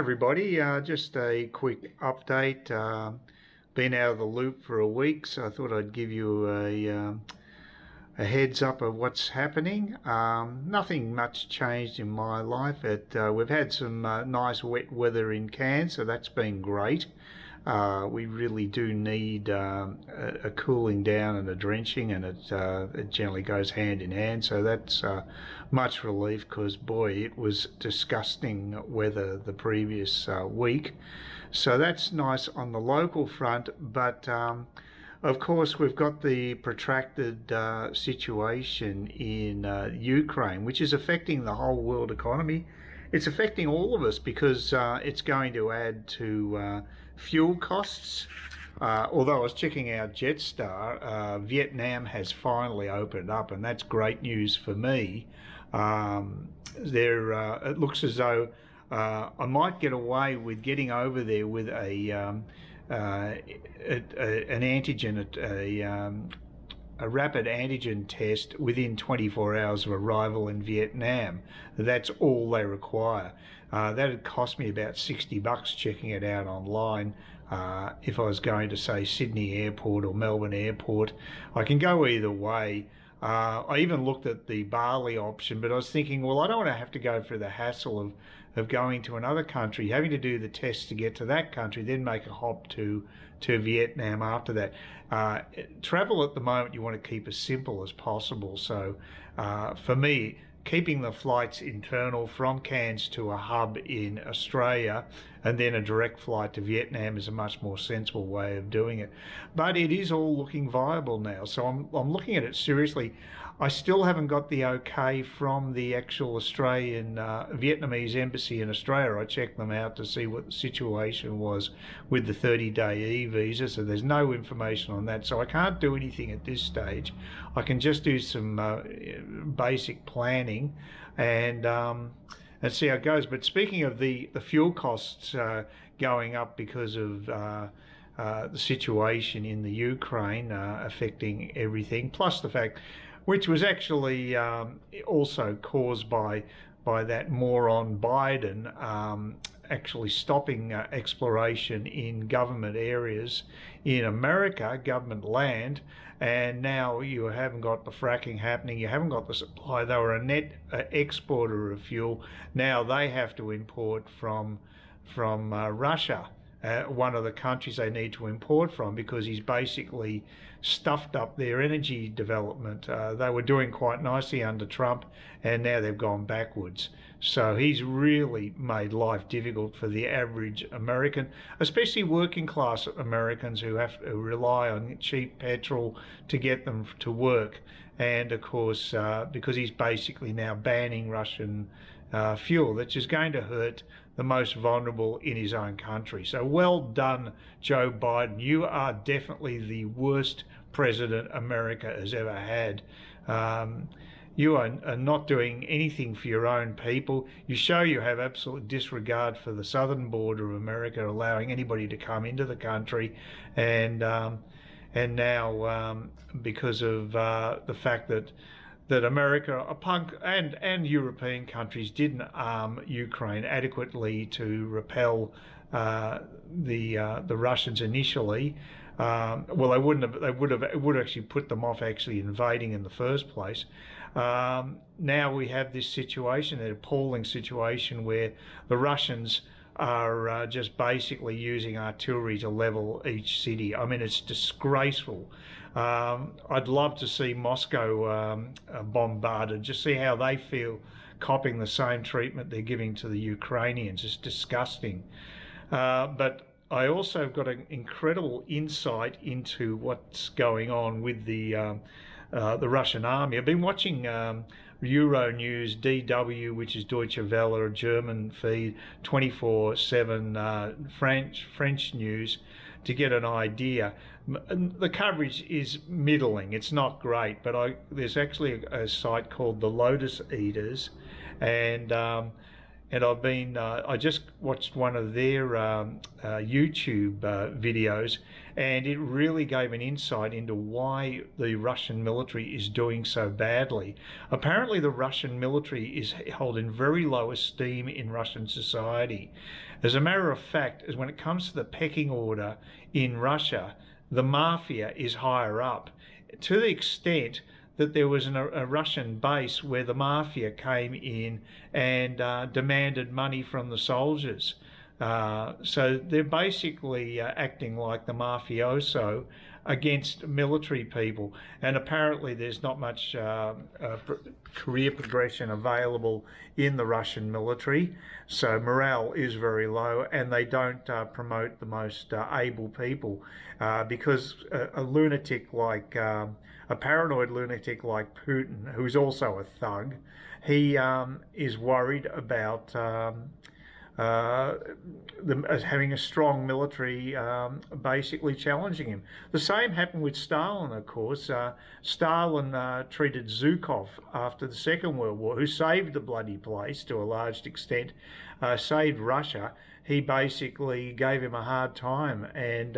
everybody. Just a quick update. Been out of the loop for a week, so I thought I'd give you a heads up of what's happening. Nothing much changed in my life. We've had some nice wet weather in Cairns, so that's been great. We really do need a cooling down and a drenching, and it generally goes hand in hand, so that's much relief, because boy, it was disgusting weather the previous week. So that's nice on the local front, but of course we've got the protracted situation in Ukraine, which is affecting the whole world economy. It's affecting all of us because it's going to add to fuel costs. Although I was checking out Jetstar, Vietnam has finally opened up, and that's great news for me. It looks as though I might get away with getting over there with an antigen, a rapid antigen test within 24 hours of arrival in Vietnam. That's all they require. That'd cost me about $60 checking it out online. If I was going to, say, Sydney Airport or Melbourne Airport, I can go either way. I even looked at the Bali option, but I was thinking, well, I don't want to have to go through the hassle of going to another country, having to do the test to get to that country, then make a hop to Vietnam after that. Travel at the moment, you want to keep as simple as possible. So for me, keeping the flights internal from Cairns to a hub in Australia and then a direct flight to Vietnam is a much more sensible way of doing it. But it is all looking viable now, so I'm looking at it seriously. I still haven't got the okay from the actual Australian Vietnamese embassy in Australia. I checked them out to see what the situation was with the 30-day Eevisa, so there's no information on that, so I can't do anything at this stage. I can just do some basic planning and see how it goes. But speaking of the fuel costs going up because of the situation in the Ukraine affecting everything, plus the fact, which was actually also caused by that moron Biden actually stopping exploration in government areas in America, government land, and now you haven't got the fracking happening, you haven't got the supply. They were a net exporter of fuel. Now they have to import from Russia, one of the countries they need to import from, because he's basically stuffed up their energy development. They were doing quite nicely under Trump, and now they've gone backwards. So he's really made life difficult for the average American, especially working class Americans who have to rely on cheap petrol to get them to work. And of course, because he's basically now banning Russian fuel, that's just going to hurt the most vulnerable in his own country. So well done, Joe Biden. You are definitely the worst president America has ever had. You are not doing anything for your own people. You show you have absolute disregard for the southern border of America, allowing anybody to come into the country, and now because of the fact that America, a punk, and European countries didn't arm Ukraine adequately to repel the Russians initially. Well, it would actually put them off actually invading in the first place. Now we have this situation, an appalling situation, where the Russians are just basically using artillery to level each city. I mean, it's disgraceful. I'd love to see Moscow bombarded, just see how they feel copping the same treatment they're giving to the Ukrainians. It's disgusting. But I also got an incredible insight into what's going on with the Russian army. I've been watching Euronews, DW, which is Deutsche Welle, a German feed, 24/7 French news, to get an idea. The coverage is middling. It's not great, but there's actually a site called the Lotus Eaters, and and I just watched one of their YouTube videos, and it really gave an insight into why the Russian military is doing so badly. Apparently, the Russian military is held in very low esteem in Russian society. As a matter of fact, when it comes to the pecking order in Russia, the mafia is higher up, to the extent that there was a Russian base where the mafia came in and demanded money from the soldiers. So they're basically acting like the mafioso against military people, and apparently there's not much career progression available in the Russian military, so morale is very low, and they don't promote the most able people because a lunatic like a paranoid lunatic like Putin, who's also a thug, he is worried about having a strong military basically challenging him. The same happened with Stalin, of course. Stalin treated Zhukov after the Second World War, who saved the bloody place to a large extent, saved Russia. He basically gave him a hard time and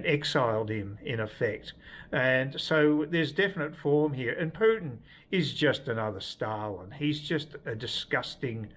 exiled him in effect. And so there's definite form here. And Putin is just another Stalin. He's just a disgusting,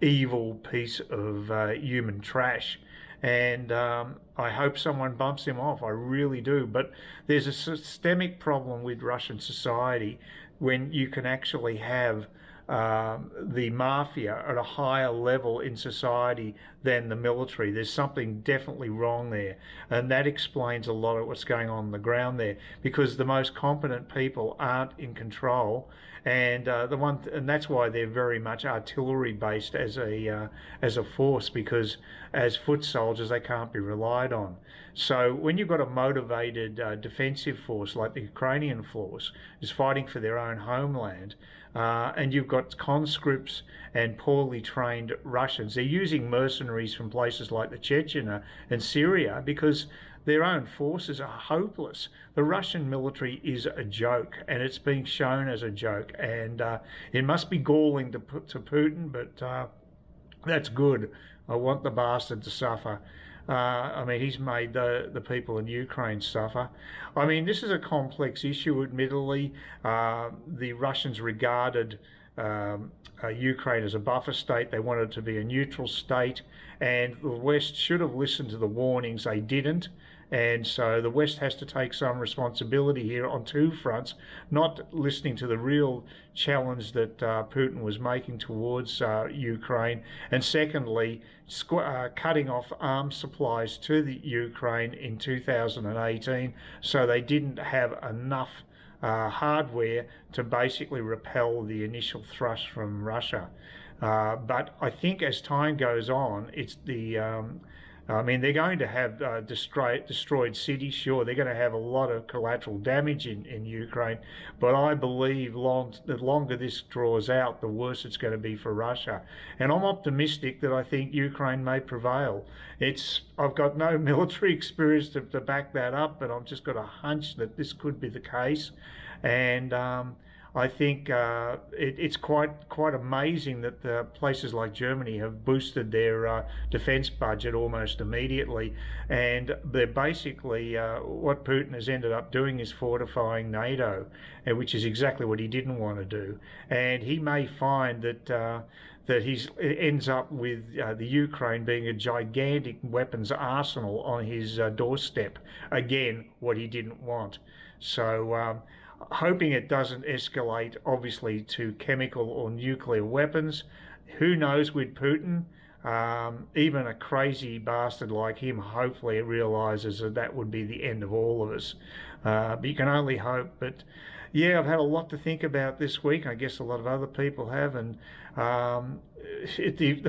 evil piece of human trash. And I hope someone bumps him off. I really do. But there's a systemic problem with Russian society when you can actually have the mafia at a higher level in society than the military. There's something definitely wrong there, and that explains a lot of what's going on the ground there, because the most competent people aren't in control, and and that's why they're very much artillery based as a force, because as foot soldiers they can't be relied on. So when you've got a motivated defensive force like the Ukrainian force is fighting for their own homeland, and you've got conscripts and poorly trained Russians. They're using mercenaries from places like the Chechnya and Syria because their own forces are hopeless. The Russian military is a joke, and it's being shown as a joke. And it must be galling to Putin, but that's good. I want the bastard to suffer. I mean, he's made the people in Ukraine suffer. I mean, this is a complex issue, admittedly. The Russians regarded Ukraine as a buffer state. They wanted it to be a neutral state, and the West should have listened to the warnings. They didn't. And so the West has to take some responsibility here on two fronts, not listening to the real challenge that Putin was making towards Ukraine, and secondly, cutting off arms supplies to the Ukraine in 2018, so they didn't have enough hardware to basically repel the initial thrust from Russia. But I think as time goes on, it's I mean, they're going to have destroyed cities, sure. They're going to have a lot of collateral damage in Ukraine, but I believe the longer this draws out, the worse it's going to be for Russia. And I'm optimistic that I think Ukraine may prevail. I've got no military experience to back that up, but I've just got a hunch that this could be the case. And I think it's quite amazing that places like Germany have boosted their defence budget almost immediately, and they're basically what Putin has ended up doing is fortifying NATO, which is exactly what he didn't want to do. And he may find that he ends up with the Ukraine being a gigantic weapons arsenal on his doorstep. Again, what he didn't want. So hoping it doesn't escalate, obviously, to chemical or nuclear weapons. Who knows with Putin? Even a crazy bastard like him hopefully realises that would be the end of all of us. But you can only hope. But yeah, I've had a lot to think about this week. I guess a lot of other people have. And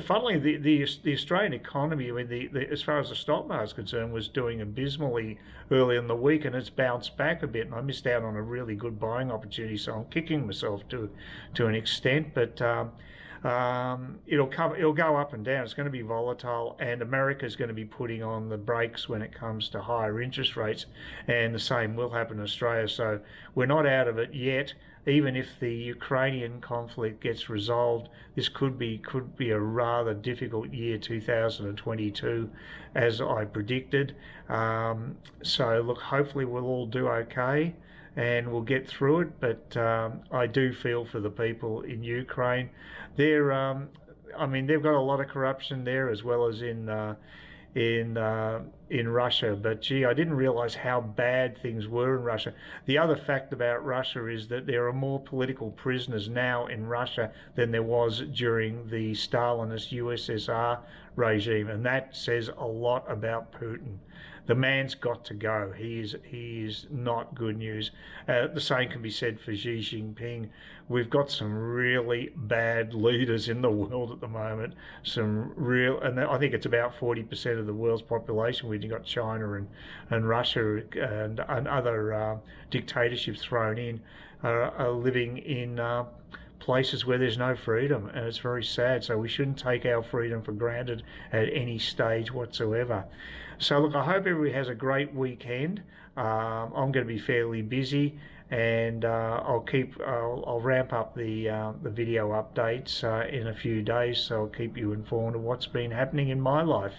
funnily, the Australian economy, I mean, as far as the stock market is concerned, was doing abysmally early in the week, and it's bounced back a bit. And I missed out on a really good buying opportunity, so I'm kicking myself to an extent. But It'll go up and down. It's going to be volatile, and America's going to be putting on the brakes when it comes to higher interest rates, and the same will happen in Australia. So we're not out of it yet. Even if the Ukrainian conflict gets resolved, this could be a rather difficult year, 2022, as I predicted. So look, hopefully we'll all do okay and we'll get through it. But I do feel for the people in Ukraine. I mean, they've got a lot of corruption there as well as in Russia. But gee, I didn't realize how bad things were in Russia. The other fact about Russia is that there are more political prisoners now in Russia than there was during the Stalinist USSR regime, and that says a lot about Putin. The man's got to go. He is not good news. The same can be said for Xi Jinping. We've got some really bad leaders in the world at the moment. And I think it's about 40% of the world's population. We've got China and Russia and other dictatorships thrown in are living in places where there's no freedom, and it's very sad. So we shouldn't take our freedom for granted at any stage whatsoever. So look, I hope everybody has a great weekend. I'm going to be fairly busy, and I'll ramp up the video updates in a few days, so I'll keep you informed of what's been happening in my life.